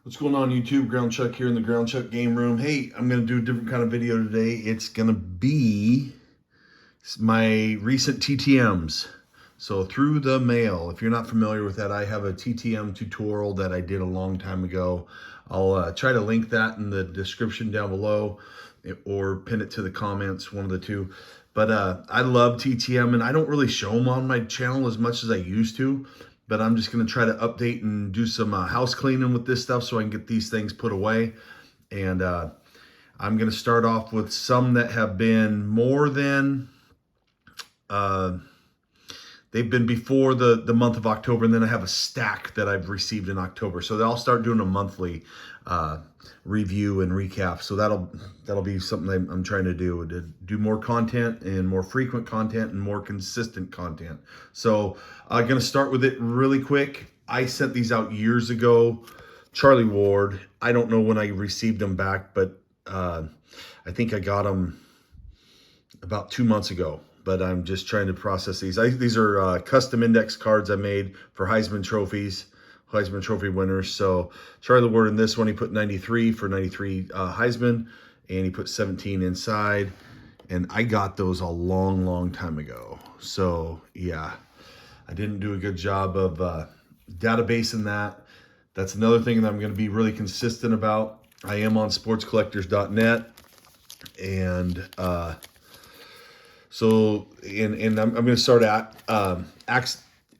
What's going on YouTube? Ground Chuck here in the Ground Chuck game room. Hey, I'm going to do a different kind of video today. It's going to be my recent TTMs. So through the mail, if you're not familiar with that, I have a TTM tutorial that I did a long time ago. I'll try to link that in the description down below or pin it to the comments, one of the two. But I love TTM and I don't really show them on my channel as much as I used to. But I'm just going to try to update and do some house cleaning with this stuff so I can get these things put away. And I'm going to start off with some that have been more than, they've been before the month of October. And then I have a stack that I've received in October. So I'll start doing a monthly review and recap. So that'll be something I'm trying to do more content and more frequent content and more consistent content. So I'm going to start with it really quick. I sent these out years ago. Charlie Ward. I don't know when I received them back, but I think I got them about 2 months ago. But I'm just trying to process these. These are custom index cards I made for Heisman trophies. Heisman Trophy winners. So Charlie Ward in this one, he put 93 for 93 Heisman, and he put 17 inside. And I got those a long time ago. So yeah, I didn't do a good job of databasing that. That's another thing that I'm going to be really consistent about. I am on sportscollectors.net, and I'm going to start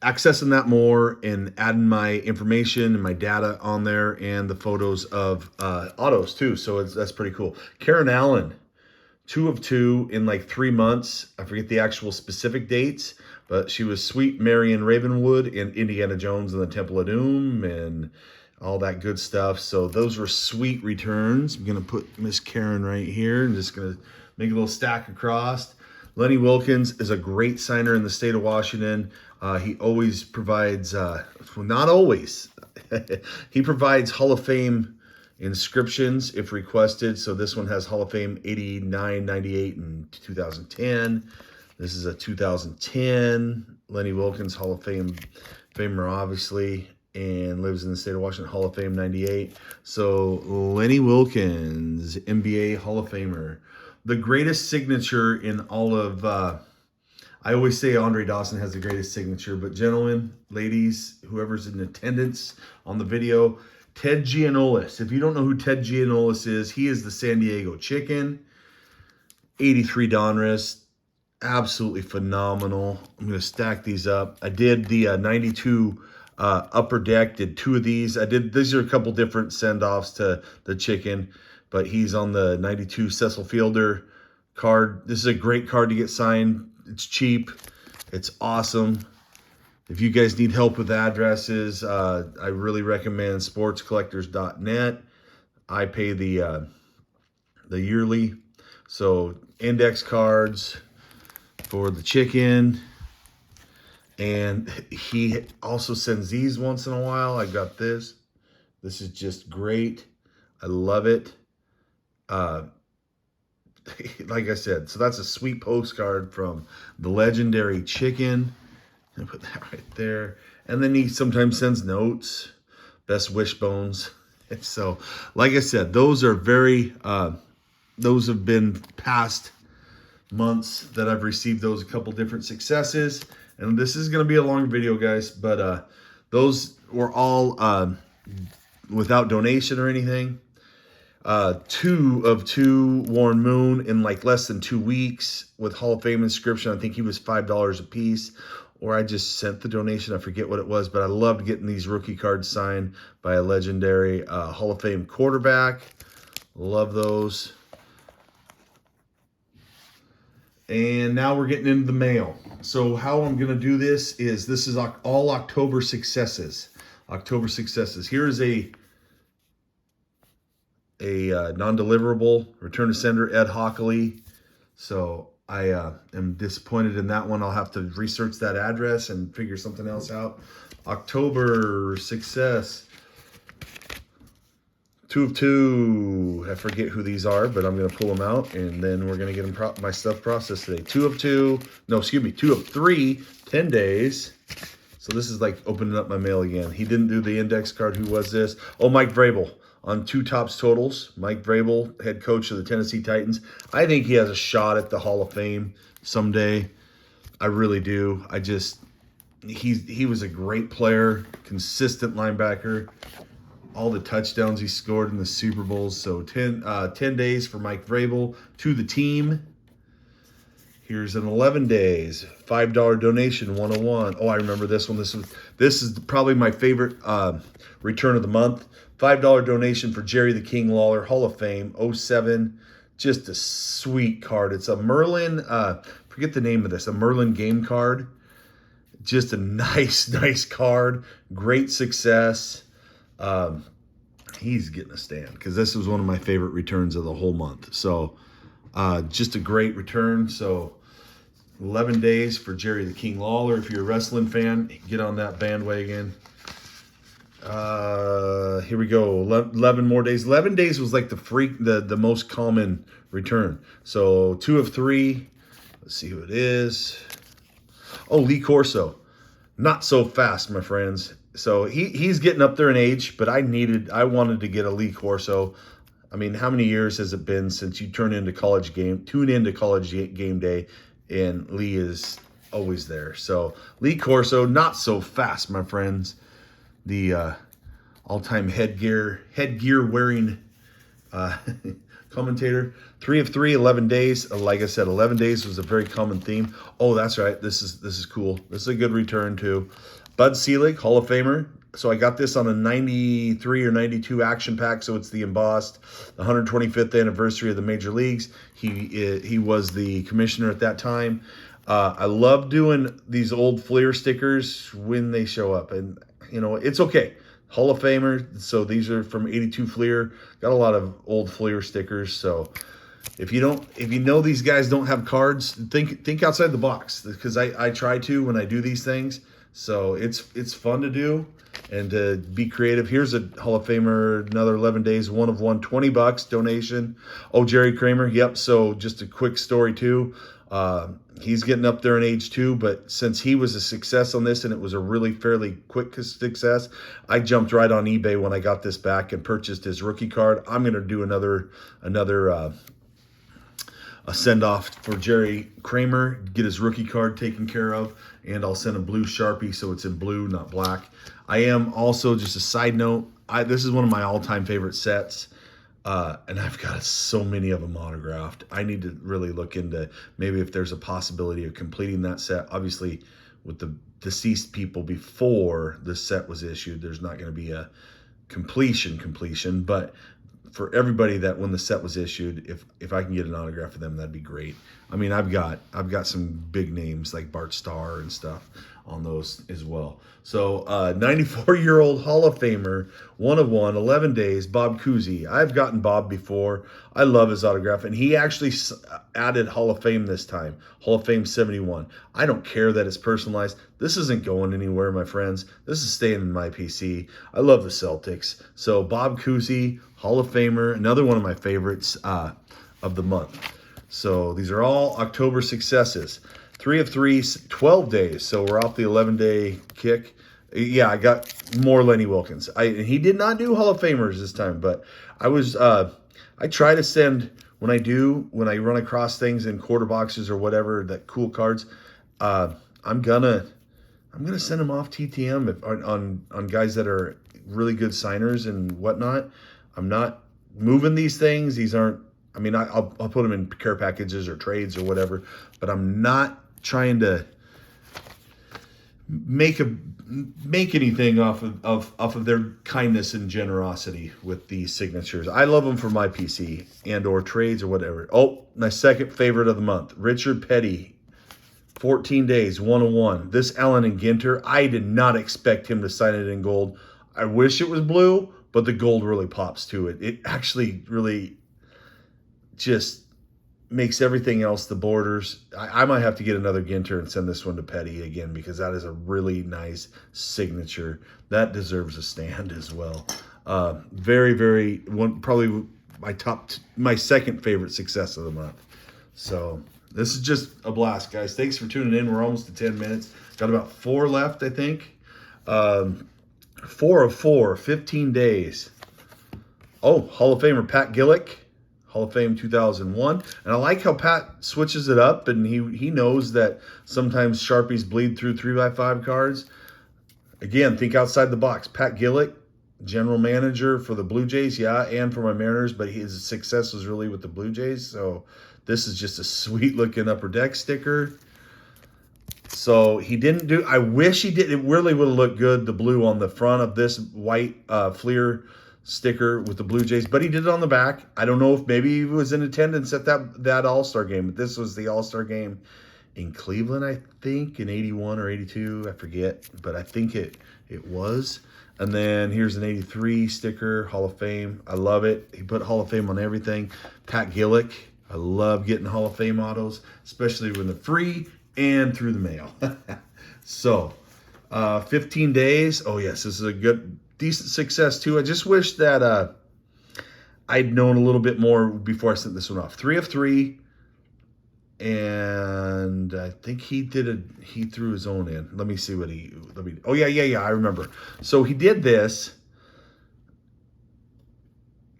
accessing that more and adding my information and my data on there and the photos of autos too. So that's pretty cool. Karen Allen, 2 of 2 in like 3 months. I forget the actual specific dates, but she was Sweet Marion Ravenwood in Indiana Jones and the Temple of Doom and all that good stuff. So those were sweet returns. I'm going to put Miss Karen right here and just going to make a little stack across. Lenny Wilkins is a great signer in the state of Washington. He always provides, well, not always, he provides Hall of Fame inscriptions if requested. So this one has Hall of Fame 89, 98, and 2010. This is a 2010. Lenny Wilkins, Hall of Famer, obviously, and lives in the state of Washington, Hall of Fame 98. So Lenny Wilkins, NBA Hall of Famer. The greatest signature in all of, I always say Andre Dawson has the greatest signature, but gentlemen, ladies, whoever's in attendance on the video, Ted Gianolis. If you don't know who Ted Gianolis is, he is the San Diego Chicken. 83 Donruss, absolutely phenomenal. I'm going to stack these up. I did the 92 Upper Deck, did 2 of these. These are a couple different send-offs to the Chicken. But he's on the 92 Cecil Fielder card. This is a great card to get signed. It's cheap. It's awesome. If you guys need help with addresses, I really recommend sportscollectors.net. I pay the yearly. So index cards for the Chicken. And he also sends these once in a while. I got this. This is just great. I love it. Like I said, so that's a sweet postcard from the legendary Chicken. I put that right there. And then he sometimes sends notes, best wishbones. And so, like I said, those are those have been past months that I've received those, a couple different successes. And this is going to be a long video, guys, but those were all without donation or anything. 2 of 2 Warren Moon in like less than 2 weeks with Hall of Fame inscription. I think he was $5 a piece, or I just sent the donation. I forget what it was, but I loved getting these rookie cards signed by a legendary Hall of Fame quarterback. Love those. And now we're getting into the mail. So how I'm going to do this is all October successes. October successes. Here is a non-deliverable return to sender, Ed Hockley. So I am disappointed in that one. I'll have to research that address and figure something else out. October success, 2 of 2. I forget who these are, but I'm going to pull them out and then we're going to get my stuff processed today. 2 of 2, no, excuse me, 2 of 3, 10 days. So this is like opening up my mail again. He didn't do the index card. Who was this? Oh, Mike Vrabel on 2 Tops totals. Mike Vrabel, head coach of the Tennessee Titans. I think he has a shot at the Hall of Fame someday. I really do. He was a great player, consistent linebacker. All the touchdowns he scored in the Super Bowls. So 10 days for Mike Vrabel to the team. Here's an 11 days, $5 donation 101. Oh, I remember this one. This is probably my favorite return of the month. $5 donation for Jerry the King Lawler, Hall of Fame, 07. Just a sweet card. It's a Merlin, forget the name of this, a Merlin game card. Just a nice card. Great success. He's getting a stand because this was one of my favorite returns of the whole month. So just a great return. So 11 days for Jerry the King Lawler. If you're a wrestling fan, get on that bandwagon. Here we go. 11 more days. 11 days was like the most common return. So 2 of 3. Let's see who it is. Oh, Lee Corso. Not so fast, my friends. So he's getting up there in age, but I wanted to get a Lee Corso. I mean, how many years has it been since you tune into college game day, and Lee is always there. So Lee Corso, not so fast, my friends. The all-time headgear wearing commentator. 3 of 3, 11 days. Like I said, 11 days was a very common theme. Oh, that's right. This is cool. This is a good return too. Bud Selig, Hall of Famer. So I got this on a 93 or 92 action pack, so it's the embossed, the 125th anniversary of the major leagues. He was the commissioner at that time. I love doing these old Fleer stickers when they show up, and you know it's okay. Hall of Famer. So these are from 82 Fleer. Got a lot of old Fleer stickers. So if you know these guys don't have cards, think outside the box, because I try to when I do these things. So it's fun to do and to be creative. Here's a Hall of Famer, another 11 days, 1 of 1, $20 donation. Oh, Jerry Kramer. Yep. So just a quick story too. He's getting up there in age too, but since he was a success on this and it was a really fairly quick success, I jumped right on eBay when I got this back and purchased his rookie card. I'm going to do another a send-off for Jerry Kramer, get his rookie card taken care of, and I'll send a blue Sharpie so it's in blue, not black. I am also, just a side note, this is one of my all-time favorite sets, and I've got so many of them autographed. I need to really look into maybe if there's a possibility of completing that set. Obviously, with the deceased people before the set was issued, there's not going to be a completion, but for everybody that when the set was issued, if I can get an autograph of them, that'd be great. I mean, I've got some big names like Bart Starr and stuff on those as well. So 94-year-old Hall of Famer, 1 of 1, 11 days, Bob Cousy. I've gotten Bob before. I love his autograph, and he actually added Hall of Fame this time, Hall of Fame 71. I don't care that it's personalized. This isn't going anywhere, my friends. This is staying in my PC. I love the Celtics. So Bob Cousy, Hall of Famer, another one of my favorites of the month. So these are all October successes. 3 of 3, 12 days. So we're off the 11-day kick. Yeah, I got more Lenny Wilkens. He did not do Hall of Famers this time, but I try to send, when I run across things in quarter boxes or whatever, that cool cards, I'm gonna send them off TTM on guys that are really good signers and whatnot. I'm not moving these things. These aren't, I mean, I'll put them in care packages or trades or whatever, but I'm not trying to make anything off of their kindness and generosity with these signatures. I love them for my PC and or trades or whatever. Oh, my second favorite of the month, Richard Petty, 14 days, 101. This Allen and Ginter, I did not expect him to sign it in gold. I wish it was blue, but the gold really pops to it. It actually really just makes everything else, the borders. I might have to get another Ginter and send this one to Petty again, because that is a really nice signature. That deserves a stand as well. Very, very, probably my second favorite success of the month. So this is just a blast, guys. Thanks for tuning in. We're almost at 10 minutes. Got about 4 left, I think. 4 of 4, 15 days. Oh, Hall of Famer Pat Gillick, Hall of Fame 2001. And I like how Pat switches it up, and he knows that sometimes Sharpies bleed through 3x5 cards. Again, think outside the box. Pat Gillick, general manager for the Blue Jays, yeah, and for my Mariners, but his success was really with the Blue Jays. So this is just a sweet-looking Upper Deck sticker. So he didn't do, I wish he did, it really would have looked good, the blue on the front of this white Fleer sticker with the Blue Jays, but he did it on the back. I don't know if maybe he was in attendance at that All-Star game, but this was the All-Star game in Cleveland, I think, in 81 or 82, I forget, but I think it was. And then here's an 83 sticker, Hall of Fame. I love it. He put Hall of Fame on everything. Pat Gillick, I love getting Hall of Fame autos, especially when they're free and through the mail. So, 15 days. Oh, yes, this is a good, decent success, too. I just wish that I'd known a little bit more before I sent this one off. 3 of 3. And I think he threw his own in. Let me see what oh, yeah, I remember. So he did this.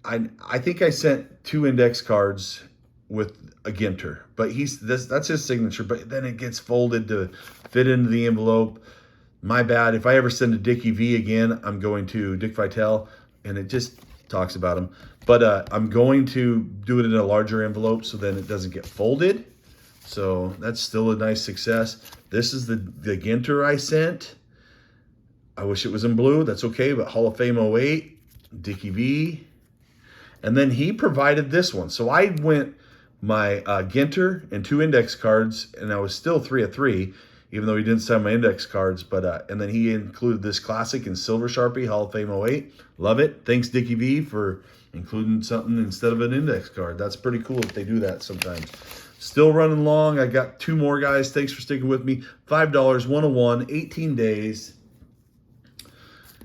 I think I sent 2 index cards with a Ginter, but that's his signature, but then it gets folded to fit into the envelope. My bad. If I ever send a Dickie V again, I'm going to Dick Vitale, and it just talks about him. But I'm going to do it in a larger envelope so then it doesn't get folded. So that's still a nice success. This is the Ginter I sent. I wish it was in blue. That's okay, but Hall of Fame 08, Dickie V. And then he provided this one. So I went my Ginter and 2 index cards, and I was still 3 of 3, even though he didn't sign my index cards. But and then he included this classic in silver Sharpie, Hall of Fame 08. Love it. Thanks, Dickie V, for including something instead of an index card. That's pretty cool if they do that sometimes. Still running long. I got 2 more, guys. Thanks for sticking with me. $5, 101, 18 days.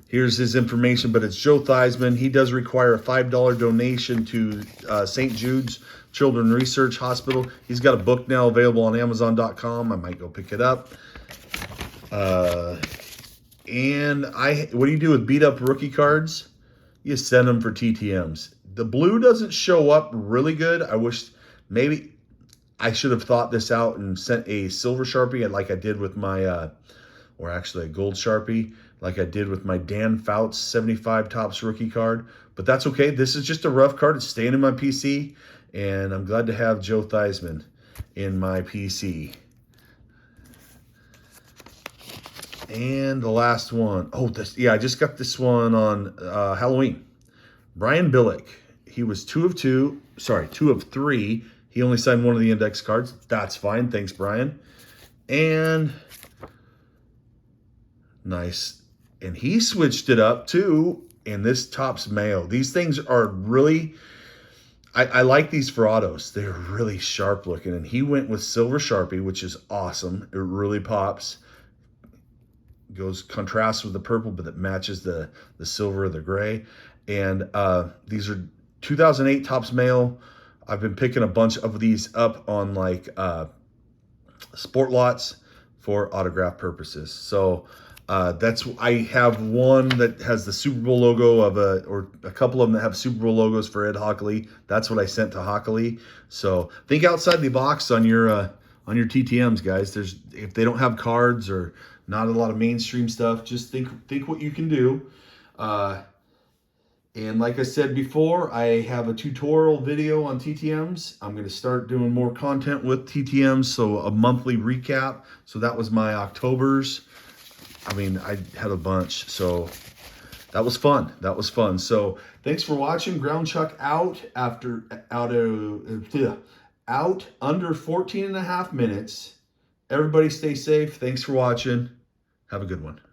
Here's his information, but it's Joe Theismann. He does require a $5 donation to St. Jude's Children's Research Hospital. He's got a book now available on Amazon.com. I might go pick it up. And what do you do with beat-up rookie cards? You send them for TTMs. The blue doesn't show up really good. I wish maybe I should have thought this out and sent a silver Sharpie like I did with my, or actually a gold Sharpie, like I did with my Dan Fouts 75 Topps rookie card. But that's okay. This is just a rough card. It's staying in my PC. And I'm glad to have Joe Theismann in my PC. And the last one. Oh, I just got this one on Halloween. Brian Billick. He was 2 of 3. He only signed 1 of the index cards. That's fine. Thanks, Brian. And nice. And he switched it up, too, in this Topps Mayo. These things are really... I like these for autos. They're really sharp looking. And he went with silver Sharpie, which is awesome. It really pops. Goes contrasts with the purple, but it matches the silver or the gray. And these are 2008 Topps Mayo. I've been picking a bunch of these up on like sport lots for autograph purposes. So I have one that has the Super Bowl logo or a couple of them that have Super Bowl logos for Ed Hockley. That's what I sent to Hockley. So think outside the box on your TTMs, guys. If they don't have cards or not a lot of mainstream stuff, just think what you can do. And like I said before, I have a tutorial video on TTMs. I'm going to start doing more content with TTMs, so a monthly recap. So that was my October's. I mean, I had a bunch, so that was fun. So thanks for watching. Ground Chuck out under 14 and a half minutes. Everybody stay safe. Thanks for watching. Have a good one.